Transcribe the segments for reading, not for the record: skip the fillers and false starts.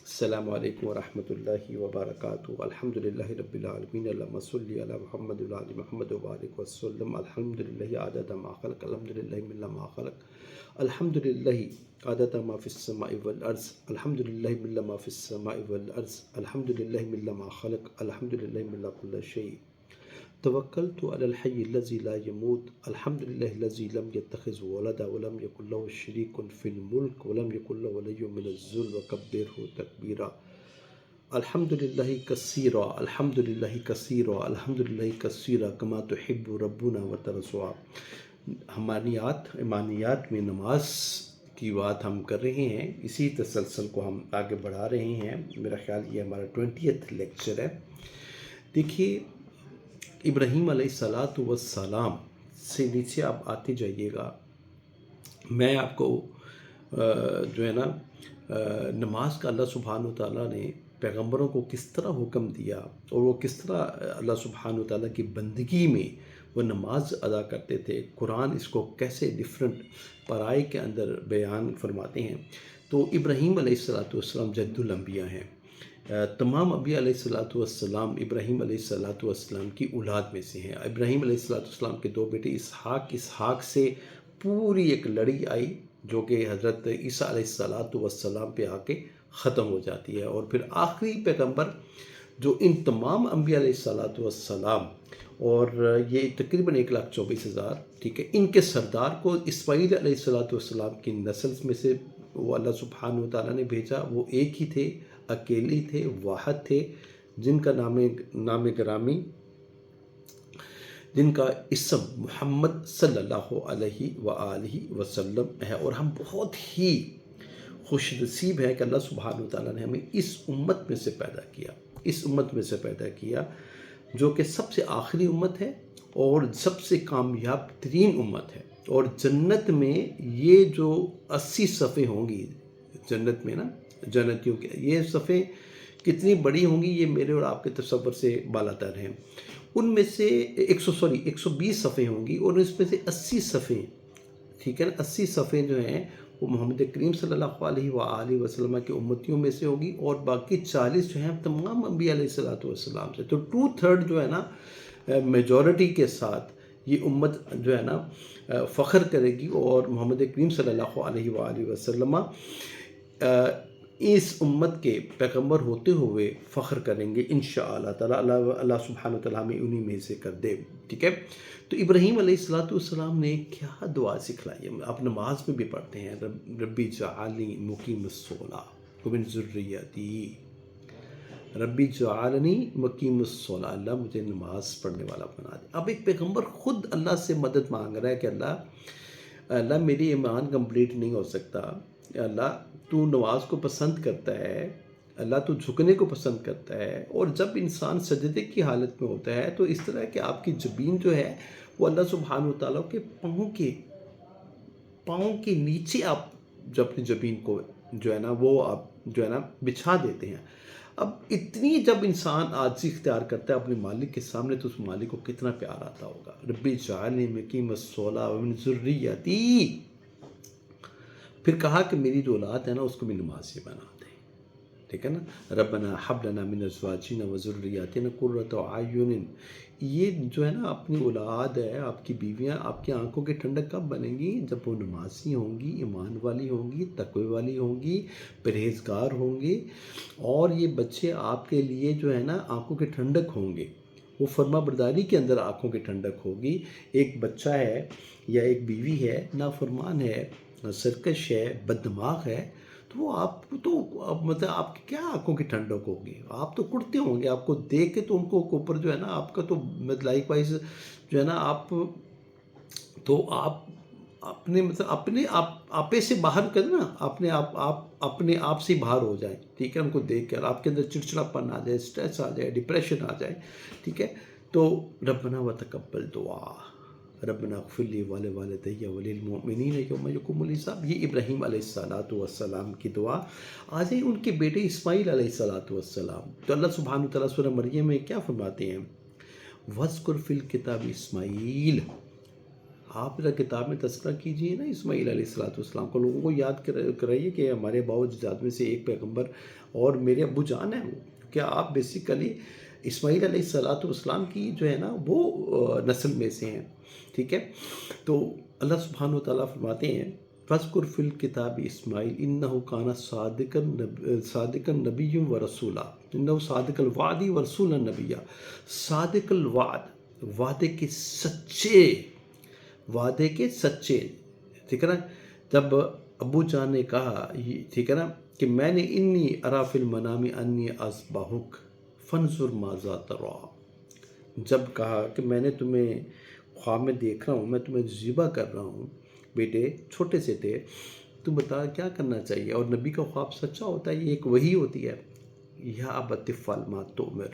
السلام علیکم ورحمۃ اللہ وبرکاتہ الحمد للہ رب العالمین اللہم صلی علی محمد وعلی محمد وبارک وسلم الحمد للہ عدد ما خلق الحمد للہ من ما خلق الحمد للہ عدد ما فی السماء والارض الحمد للہ من ما فی السماء والارض الحمد للہ من ما خلق الحمد للہ من کل شیء توکلت علی الحی الذی لا يموت الحمد للہ الذی لم يتخذ ولدا ولم يكن له شریک فی الملک ولم يكن له ولی من الذل وکبرہ تکبیرا الحمد للہ کثیرا الحمد للہ کثیرا الحمد للہ کثیرا کما تحب ربنا وترضا۔ ایمانیات میں نماز کی بات ہم کر رہے ہیں، اسی تسلسل کو ہم آگے بڑھا رہے ہیں۔ میرا خیال یہ ہمارا 20th لیکچر ہے۔ دیکھیے، ابراہیم علیہ السلام سے نیچے آپ آتے جائیے گا۔ میں آپ کو جو ہے نا نماز کا اللہ سبحانہ وتعالیٰ نے پیغمبروں کو کس طرح حکم دیا اور وہ کس طرح اللہ سبحانہ وتعالیٰ کی بندگی میں وہ نماز ادا کرتے تھے، قرآن اس کو کیسے ڈفرینٹ پرائے کے اندر بیان فرماتے ہیں۔ تو ابراہیم علیہ السلام جد الانبیاء ہیں۔ تمام انبیاء علیہ السلام ابراہیم علیہ السلام کی اولاد میں سے ہیں۔ ابراہیم علیہ السلام کے دو بیٹے اسحاق سے پوری ایک لڑی آئی جو کہ حضرت عیسیٰ علیہ السلام پہ آ کے ختم ہو جاتی ہے، اور پھر آخری پیغمبر جو ان تمام انبیاء علیہ السلام اور یہ تقریباً 1,24,000 ٹھیک ہے، ان کے سردار کو اسماعیل علیہ السلام کی نسل میں سے وہ اللہ سبحانہ وتعالیٰ نے بھیجا۔ وہ ایک ہی تھے، اکیلے تھے، واحد تھے، جن کا نام گرامی، جن کا اسم محمد صلی اللہ علیہ وآلہ وسلم ہے۔ اور ہم بہت ہی خوش نصیب ہیں کہ اللہ سبحانہ وتعالیٰ نے ہمیں اس امت میں سے پیدا کیا جو کہ سب سے آخری امت ہے اور سب سے کامیاب ترین امت ہے۔ اور جنت میں یہ جو 80 صفیں ہوں گی جنت میں نا، جنتیوں کے یہ صفیں کتنی بڑی ہوں گی یہ میرے اور آپ کے تصور سے بالا تر ہیں۔ ان میں سے 120 صفیں ہوں گی، اور اس میں سے 80 صفیں ٹھیک ہے نا، 80 صفیں جو ہیں وہ محمد کریم صلی اللہ علیہ وآلہ وسلم کے امتیوں میں سے ہوگی، اور باقی 40 جو ہیں تمام انبیاء علیہ السلام سے۔ تو 2/3 جو ہے نا میجورٹی کے ساتھ یہ امت جو ہے نا فخر کرے گی، اور محمد کریم صلی اللہ علیہ وآلہ وسلم اس امت کے پیغمبر ہوتے ہوئے فخر کریں گے انشاءاللہ تعالیٰ۔ اللہ سبحانہ وتعالیٰ ہمیں انہی میں سے کر دے، ٹھیک ہے۔ تو ابراہیم علیہ السلام نے کیا دعا سکھلائی ہے، آپ نماز میں بھی پڑھتے ہیں، ربی جعلنی مقیم الصلاۃ ومن ذریتی، ربی جعلنی مقیم الصلاۃ، اللہ مجھے نماز پڑھنے والا بنا دے۔ اب ایک پیغمبر خود اللہ سے مدد مانگ رہا ہے کہ اللہ میری ایمان کمپلیٹ نہیں ہو سکتا، اللہ تو نماز کو پسند کرتا ہے، اللہ تو جھکنے کو پسند کرتا ہے، اور جب انسان سجدے کی حالت میں ہوتا ہے تو اس طرح کہ آپ کی جبین جو ہے وہ اللہ سبحانہ وتعالیٰ کے پاؤں کے نیچے آپ جو اپنی جبین کو جو ہے نا وہ آپ جو ہے نا بچھا دیتے ہیں۔ اب اتنی جب انسان عاجزی اختیار کرتا ہے اپنے مالک کے سامنے تو اس مالک کو کتنا پیار آتا ہوگا۔ ربی جعلنی مقیم الصلاۃ ومن ذریتی، پھر کہا کہ میری جو اولاد ہے نا اس کو بھی نمازی بنا دے، ٹھیک ہے نا۔ ربنا حب لنا من ازواجنا وذریاتنا قرۃ اعین، یہ جو ہے نا اپنی اولاد ہے، آپ کی بیویاں آپ کی آنکھوں کی ٹھنڈک کب بنیں گی؟ جب وہ نمازی ہوں گی، ایمان والی ہوں گی، تقوی والی ہوں گی، پرہیزگار ہوں گی، اور یہ بچے آپ کے لیے جو ہے نا آنکھوں کی ٹھنڈک ہوں گے، وہ فرما برداری کے اندر آنکھوں کی ٹھنڈک ہوگی۔ ایک بچہ ہے یا ایک بیوی ہے نافرمان ہے، سرکش ہے، بددماغ ہے، تو وہ آپ کو تو مطلب آپ کی کیا آنکھوں کی ٹھنڈک ہوگی؟ آپ تو کڑتے ہوں گے، آپ کو دیکھ کے تو ان کو اوپر جو ہے نا آپ کا تو لائک وائز جو ہے نا آپ اپنے مطلب اپنے آپے سے باہر کریں نا، اپنے آپ سے باہر ہو جائیں، ٹھیک ہے، ان کو دیکھ کر آپ کے اندر چڑچڑاپن آ جائے، اسٹریس آ جائے، ڈپریشن آ جائے، ٹھیک ہے۔ تو ربنا وتقبل دعا، ربنا اغفر لی ولوالدی وللمؤمنین یوم یقوم الحساب، یہ ابراہیم علیہ السلام کی دعا۔ آج ہی ان کے بیٹے اسماعیل علیہ السلام، تو اللہ سبحانہ وتعالیٰ سورہ مریم میں کیا فرماتے ہیں؟ وَاذْكُرْ فِي الْكِتَابِ اسماعیل، آپ ذرا کتاب میں تذکرہ کیجئے نا اسماعیل علیہ السلام کو، لوگوں کو یاد کرائیے کہ ہمارے باوجداد میں سے ایک پیغمبر اور میرے ابو جان ہیں وہ، کہ آپ بیسیکلی اسماعیل علیہ السلام کی جو ہے نا وہ نسل میں سے ہیں، ٹھیک ہے۔ تو اللہ سبحانہ وتعالیٰ فرماتے ہیں فَاذْكُرْ فِي الْكِتَابِ اسماعیل إِنَّهُ كَانَ صَادِقًا نَبِيٌّ وَرَسُولًا إِنَّهُ صَادِقُ الْوَعْدِ وَرَسُولًا نَبِيًّا۔ صادق الوعد، وعدے کے سچے، ٹھیک ہے نا۔ جب ابو جان نے کہا، ٹھیک ہے نا، کہ میں نے انی ارا فی المنام انی اذبحک فانظر ماذا تری، جب کہا کہ میں نے تمہیں خواب میں دیکھ رہا ہوں، میں تمہیں ذبح کر رہا ہوں، بیٹے چھوٹے سے تھے، تو بتا کیا کرنا چاہیے۔ اور نبی کا خواب سچا ہوتا ہے، یہ ایک وحی ہوتی ہے۔ یا ابت افعل ما تؤمر،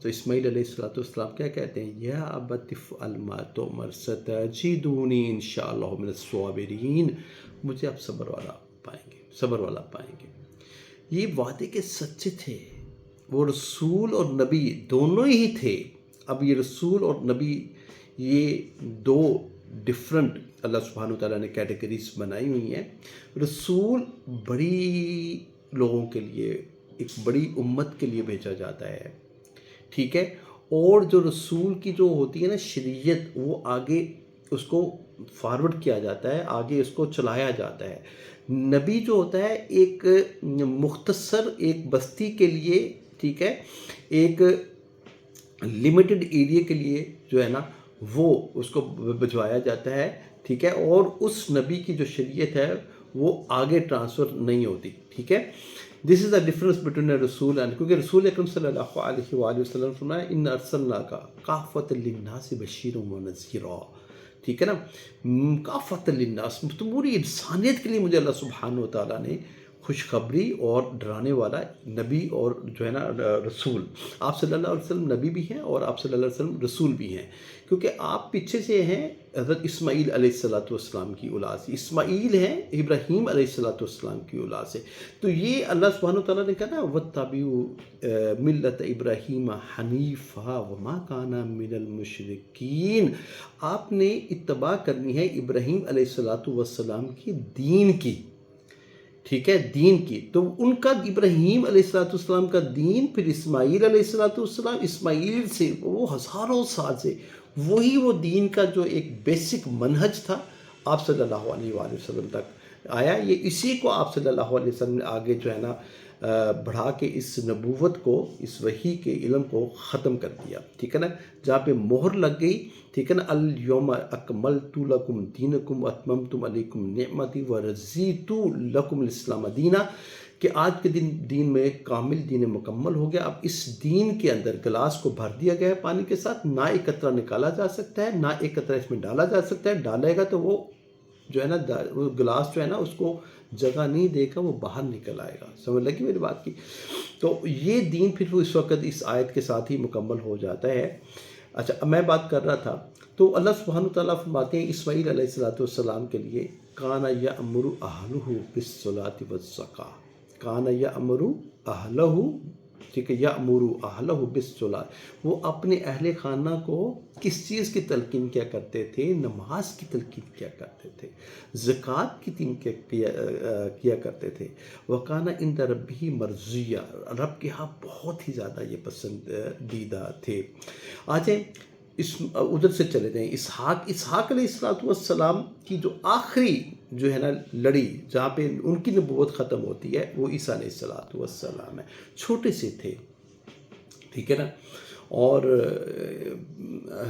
تو اسماعیل علیہ السلام کیا کہتے ہیں، یا ابت افعل ما تؤمر ستجدونی انشاءاللہ من الصابرین، مجھے آپ صبر والا پائیں گے۔ یہ وعدے کے سچے تھے، وہ رسول اور نبی دونوں ہی تھے۔ اب یہ رسول اور نبی، یہ دو ڈفرنٹ اللہ سبحانہ وتعالیٰ نے کیٹیگریز بنائی ہوئی ہیں۔ رسول بڑی لوگوں کے لیے، ایک بڑی امت کے لیے بھیجا جاتا ہے، ٹھیک ہے۔ اور جو رسول کی جو ہوتی ہے نا شریعت، وہ آگے اس کو فارورڈ کیا جاتا ہے، آگے اس کو چلایا جاتا ہے۔ نبی جو ہوتا ہے ایک مختصر ایک بستی کے لیے، ٹھیک ہے، ایک لمیٹڈ ایریا کے لیے جو ہے نا وہ اس کو بھجوایا جاتا ہے، ٹھیک ہے۔ اور اس نبی کی جو شریعت ہے وہ آگے ٹرانسفر نہیں ہوتی، ٹھیک ہے۔ دس از دا ڈفرنس بٹوین اے رسول اینڈ، کیونکہ رسول اکرم صلی اللہ علیہ وآلہ وسلم فرمایا ان ارسلناک کافۃ للناس بشیرا ونذیرا، ٹھیک ہے نا، کافۃ للناس، پوری انسانیت کے لیے مجھے اللہ سبحانہ وتعالیٰ نے خوشخبری اور ڈرانے والا نبی اور جو ہے نا رسول، آپ صلی اللہ علیہ وسلم نبی بھی ہیں اور آپ صلی اللہ علیہ وسلم رسول بھی ہیں، کیونکہ آپ پیچھے سے ہیں حضرت اسماعیل علیہ السلام کی اولاد سے، اسماعیل ہیں ابراہیم علیہ السلام کی اولاد سے۔ تو یہ اللہ سبحانہ وتعالیٰ نے کہا نا وَاتَّبِعُوا مِلَّةَ إِبْرَاهِيمَ حَنِيفًا وَمَا كَانَ مِنَ الْمُشْرِكِينَ، آپ نے اتباع کرنی ہے ابراہیم علیہ السلام کی دین کی، ٹھیک ہے، دین کی۔ تو ان کا ابراہیم علیہ السلام کا دین، پھر اسماعیل علیہ السلام، اسماعیل سے وہ ہزاروں سال سے وہی وہ دین کا جو ایک بیسک منہج تھا آپ صلی اللہ علیہ وآلہ وسلم تک آیا۔ یہ اسی کو آپ صلی اللہ علیہ وسلم نے آگے جو ہے نا بڑھا کے اس نبوت کو، اس وحی کے علم کو ختم کر دیا، ٹھیک ہے نا، جہاں پہ مہر لگ گئی، ٹھیک ہے نا، الیوم اکملت لکم دینکم واتممت علیکم نعمتی ورضیت لکم الاسلام دینا، کہ آج کے دین میں کامل دین مکمل ہو گیا۔ اب اس دین کے اندر گلاس کو بھر دیا گیا ہے پانی کے ساتھ، نہ ایک قطرہ نکالا جا سکتا ہے، نہ ایک قطرہ اس میں ڈالا جا سکتا ہے، ڈالے گا تو وہ جو ہے نا وہ گلاس جو ہے نا اس کو جگہ نہیں دے گا، وہ باہر نکل آئے گا۔ سمجھ لگی میری بات کی؟ تو یہ دین پھر وہ اس وقت اس آیت کے ساتھ ہی مکمل ہو جاتا ہے۔ اچھا، میں بات کر رہا تھا، تو اللہ سبحانہ وتعالیٰ فرماتے ہیں اسماعیل علیہ السلام کے لیے کان یأمر اہلہ بالصلاۃ والزکاۃ، کان یأمر اہلہ، ٹھیک ہے، یأمر اہلہ بالصلاۃ، وہ اپنے اہل خانہ کو کس چیز کی تلقین کیا کرتے تھے؟ نماز کی تلقین کیا کرتے تھے، زکوٰۃ کی کیا کرتے تھے، وکان عند ربہ مرضیہ، رب کے ہاں بہت ہی زیادہ یہ پسندیدہ تھے۔ آ جائیں ادھر سے چلے جائیں، اسحاق علیہ السلام کی جو آخری جو ہے نا لڑی، جہاں پہ ان کی نبوت ختم ہوتی ہے، وہ عیسیٰ علیہ السلام ہے، چھوٹے سے تھے، ٹھیک ہے نا۔ اور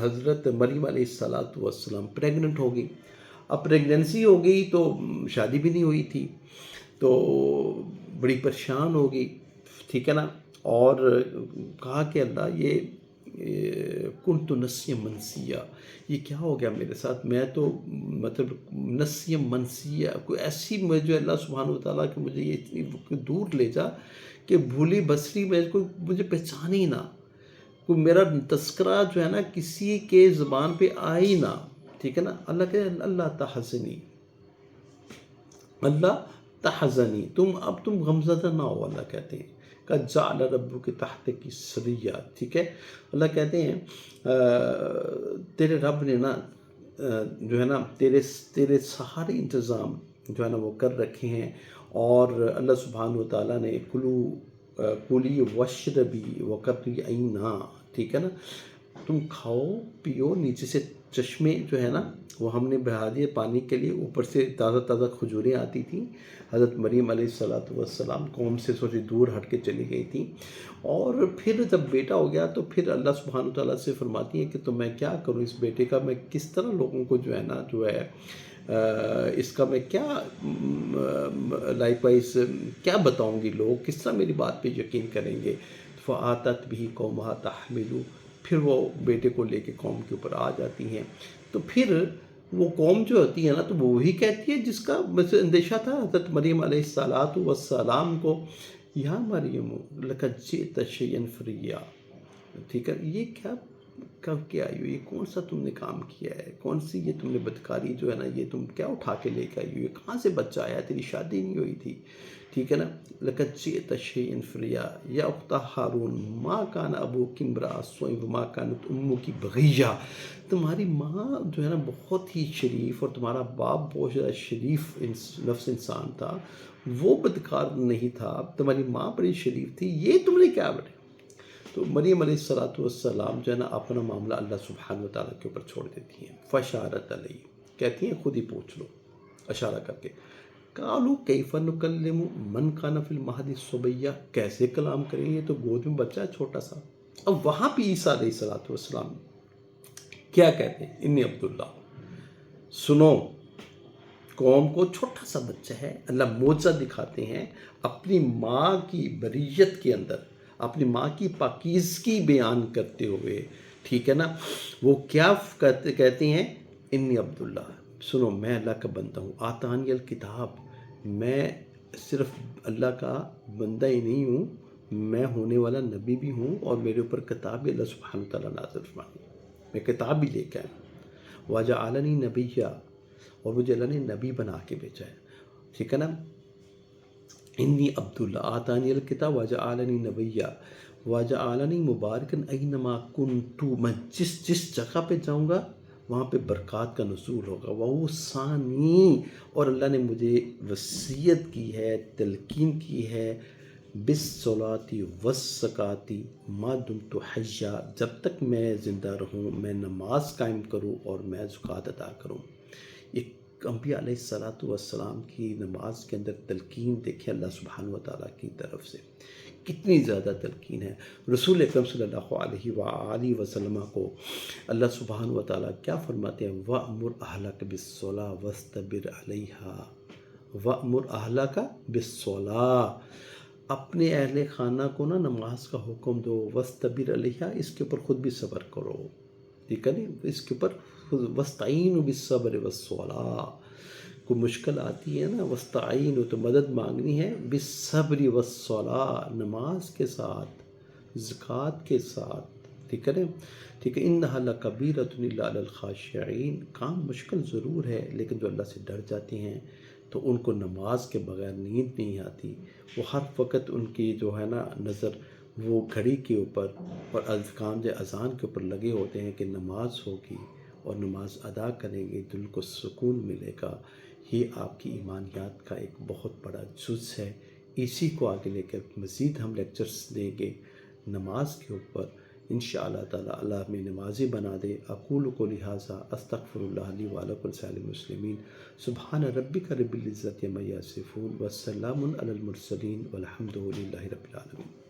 حضرت مریم علیہ السلام پریگننٹ ہو گئی۔ اب پریگننسی ہو گئی تو شادی بھی نہیں ہوئی تھی، تو بڑی پریشان ہو گئی، ٹھیک ہے نا، اور کہا کہ اللہ یہ کنت نسیا منسیہ، یہ کیا ہو گیا میرے ساتھ، میں تو مطلب نسیا منسیہ، کوئی ایسی مجھے اللہ سبحانہ وتعالیٰ کہ مجھے یہ اتنی دور لے جا کہ بھولی بصری میں کوئی مجھے پہچان ہی نہ، کوئی میرا تذکرہ جو ہے نا کسی کے زبان پہ آئی نہ، ٹھیک ہے نا۔ اللہ کہتے اللہ تحزنی، اللہ تحزنی، تم غمزدہ نہ ہو، اللہ کہتے ہیں کہ جعل ربک تحتک سریا، ٹھیک ہے۔ اللہ کہتے ہیں تیرے رب نے نا جو ہے نا تیرے سارے انتظام جو ہے نا وہ کر رکھے ہیں، اور اللہ سبحانہ وتعالیٰ نے کلی وشربی وقرری عینا، ٹھیک ہے نا، تم کھاؤ پیو، نیچے سے چشمے جو ہے نا وہ ہم نے بہا دیے پانی کے لیے، اوپر سے تازہ تازہ کھجوریں آتی تھیں۔ حضرت مریم علیہ السلام قوم سے تھوڑی دور ہٹ کے چلی گئی تھیں، اور پھر جب بیٹا ہو گیا تو پھر اللہ سبحانہ تعالیٰ سے فرماتی ہیں کہ تو میں کیا کروں اس بیٹے کا، میں کس طرح لوگوں کو جو ہے نا جو ہے اس کا میں کیا لائک وائز کیا بتاؤں گی، لوگ کس طرح میری بات پہ یقین کریں گے۔ فَآتَتْ بِهِ قَوْمَهَا تَحْمِلُ، پھر وہ بیٹے کو لے کے قوم کے اوپر آ جاتی ہیں، تو پھر وہ قوم جو ہوتی ہے نا تو وہ وہی کہتی ہے جس کا مجھے اندیشہ تھا حضرت مریم علیہ السلام کو، یا مریم لقد جئت شیئا فریا، ٹھیک ہے، یہ کیا آئی ہو، یہ کون سا تم نے کام کیا ہے، کون سی یہ تم نے بدکاری جو ہے نا یہ تم کیا اٹھا کے لے کے آئی ہو، یہ کہاں سے بچہ آیا، تیری شادی نہیں ہوئی تھی، ٹھیک ہے نا۔ لقد جئت شیئا فریا یا اخت ہارون ما کان ابوک امرأ سوء وما کانت امک بغیہ، تمہاری ماں جو ہے نا بہت ہی شریف اور تمہارا باپ بہت زیادہ شریف نفس انسان تھا، وہ بدکار نہیں تھا، تمہاری ماں بڑی شریف تھی، یہ تم نے کیا بڑے۔ تو مریم علیہ السلام جو ہے نا اپنا معاملہ اللہ سبحانہ وتعالیٰ کے اوپر چھوڑ دیتی ہیں۔ فشارت علیہ، کہتی ہیں خود ہی پوچھ لو، اشارہ کر کے، قالوا کیف نکلم من کان فی المہد صبیہ، کیسے کلام کریں، یہ تو گود میں بچہ ہے چھوٹا سا۔ اب وہاں پہ عیسیٰ علیہ السلام کیا کہتے ہیں، انی عبداللہ، سنو قوم کو، چھوٹا سا بچہ ہے، اللہ معجزہ دکھاتے ہیں اپنی ماں کی بریت کے اندر، اپنی ماں کی پاکیزگی بیان کرتے ہوئے، ٹھیک ہے نا، وہ کیا کہتے ہیں، انی عبداللہ، سنو میں اللہ کا بندہ ہوں، آتانی الکتاب، میں صرف اللہ کا بندہ ہی نہیں ہوں، میں ہونے والا نبی بھی ہوں، اور میرے اوپر کتاب بھی اللہ سبحانہ تعالیٰ نازل فرمائی، میں کتاب بھی لے کے آیا ہوں، وجعلنی نبیہ، اور مجھے اللہ نے نبی بنا کے بھیجا ہے، ٹھیک ہے نا، انی عبداللہ آتانی الکتاب وجعلنی نبیہ وجعلنی مبارکا اینما کنت، میں جس جگہ پہ جاؤں گا وہاں پہ برکات کا نزول ہوگا، وَأَوْصَانِي، اور اللہ نے مجھے وصیت کی ہے، تلقین کی ہے، بِالصَّلَاةِ وَالزَّکَاةِ مَا دُمْتُ حَیًّا، جب تک میں زندہ رہوں میں نماز قائم کروں اور میں زکوٰۃ ادا کروں۔ ایک انبیاء علیہ السلام کی نماز کے اندر تلقین دیکھیں اللہ سبحانہ وتعالیٰ کی طرف سے کتنی زیادہ تلقین ہے۔ رسول اکرم صلی اللہ علیہ وآلہ وسلم کو اللہ سبحانہ وتعالیٰ کیا فرماتے ہیں، وَأْمُرْ أَهْلَكَ بِالصَّلَاةِ وَاسْتَبِرْ عَلَيْهَا، وَأْمُرْ أَهْلَكَ بِالصَّلَاةِ، اپنے اہل خانہ کو نا نماز کا حکم دو، وَاسْتَبِرْ عَلَيْهَا، اس کے اوپر خود بھی صبر کرو، ٹھیک ہے نا، اس کے اوپر وَاسْتَعِينُوا بِالصَّبْرِ وَالصَّلَاةِ، کوئی مشکل آتی ہے نا، وَاسْتَعِينُوا تو مدد مانگنی ہے، بِالصَّبْرِ وَالصَّلَاةِ، نماز کے ساتھ، زکوٰۃ کے ساتھ، ٹھیک ہے نا، ٹھیک ہے، اِنَّهَا لَكَبِيرَةٌ إِلَّا عَلَى الْخَاشِعِينَ، کام مشکل ضرور ہے لیکن جو اللہ سے ڈر جاتے ہیں تو ان کو نماز کے بغیر نیند نہیں آتی، وہ ہر وقت ان کی جو ہے نا نظر وہ گھڑی کے اوپر اور اذکار اذان کے اوپر لگے ہوتے ہیں کہ نماز ہوگی اور نماز ادا کریں گے، دل کو سکون ملے گا۔ یہ آپ کی ایمانیات کا ایک بہت بڑا جز ہے، اسی کو آگے لے کر مزید ہم لیکچرز دیں گے نماز کے اوپر، انشاءاللہ تعالی اللہ ہمیں نمازی بنا دے۔ اقول قولی ھذا استغفر اللہ لی ولکم ولسائر المسلمین، سبحان ربک رب العزۃ عما یصفون وسلام علی المرسلین والحمد للہ رب العالمین۔